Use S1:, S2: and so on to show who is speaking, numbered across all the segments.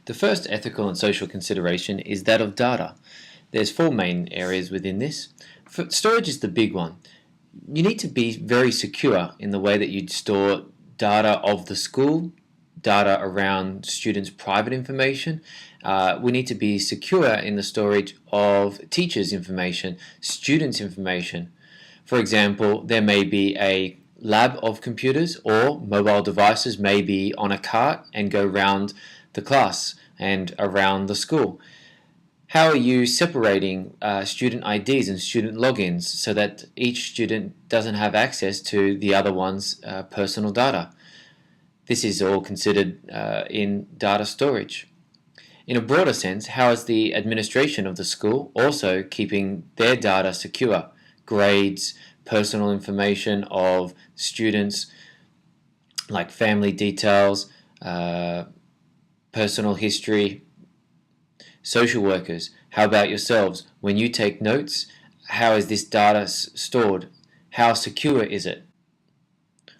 S1: The first ethical and social consideration is that of data. There's four main areas within this. Storage is the big one. You need to be very secure in the way that you store data of the school, data around students' private information. We need to be secure in the storage of teachers' information, students' information. For example, there may be a lab of computers, or mobile devices may be on a cart and go round the class and around the school. How are you separating student IDs and student logins so that each student doesn't have access to the other one's personal data? This is all considered in data storage. In a broader sense, how is the administration of the school also keeping their data secure? Grades, personal information of students like family details, personal history. Social workers, how about yourselves? When you take notes, how is this data stored? How secure is it?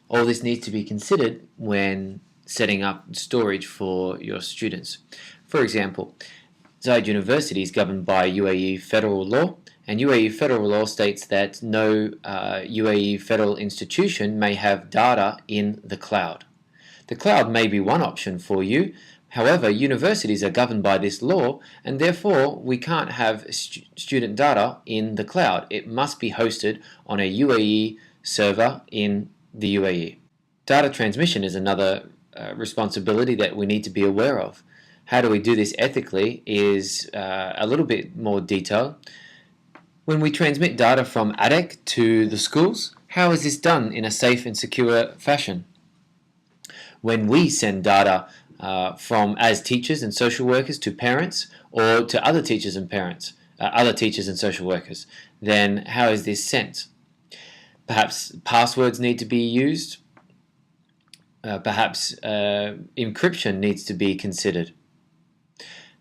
S1: All this needs to be considered when setting up storage for your students. For example, Zayed University is governed by UAE federal law, and UAE federal law states that no UAE federal institution may have data in the cloud. The cloud may be one option for you. However, universities are governed by this law, and therefore we can't have student data in the cloud. It must be hosted on a UAE server in the UAE. Data transmission is another responsibility that we need to be aware of. How do we do this ethically is a little bit more detailed. When we transmit data from ADEC to the schools, how is this done in a safe and secure fashion? When we send data from as teachers and social workers to parents or to other teachers and parents, other teachers and social workers, then how is this sent? Perhaps passwords need to be used. Perhaps encryption needs to be considered.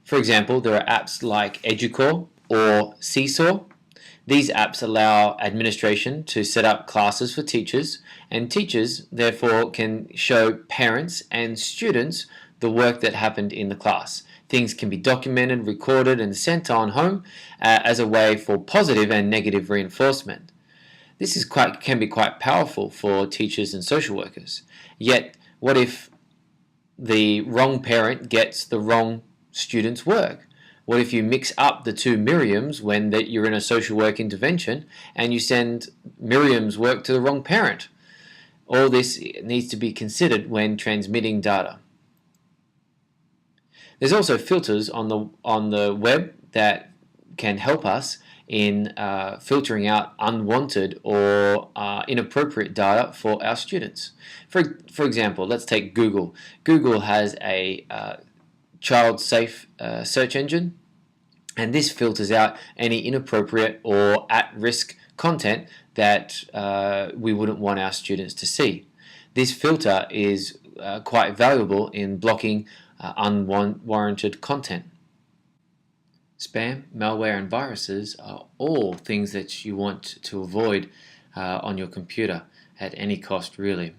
S1: For example, there are apps like Educor or Seesaw. These apps allow administration to set up classes for teachers, and teachers therefore can show parents and students the work that happened in the class. Things can be documented, recorded, and sent on home as a way for positive and negative reinforcement. This can be quite powerful for teachers and social workers. Yet, what if the wrong parent gets the wrong student's work? What if you mix up the two Miriams when you're in a social work intervention and you send Miriam's work to the wrong parent? All this needs to be considered when transmitting data. There's also filters on the web that can help us in filtering out unwanted or inappropriate data for our students. For example, let's take Google. Google has a child-safe search engine, and this filters out any inappropriate or at-risk content that we wouldn't want our students to see. This filter is quite valuable in blocking unwarranted content. Spam, malware, and viruses are all things that you want to avoid on your computer at any cost, really.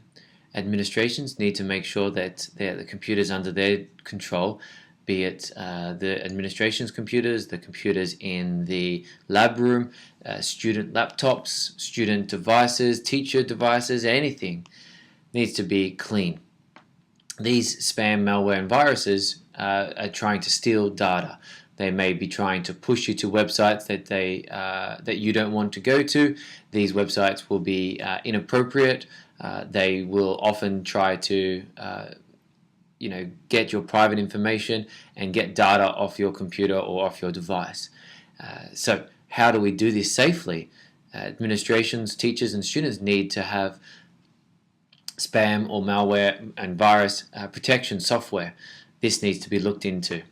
S1: Administrations need to make sure that the computers under their control, be it the administration's computers, the computers in the lab room, student laptops, student devices, teacher devices, anything needs to be clean. These spam, malware, and viruses are trying to steal data. They may be trying to push you to websites that you don't want to go to. These websites will be inappropriate. They will often try to get your private information and get data off your computer or off your device. So how do we do this safely? Administrations, teachers, and students need to have spam or malware and virus protection software. This needs to be looked into.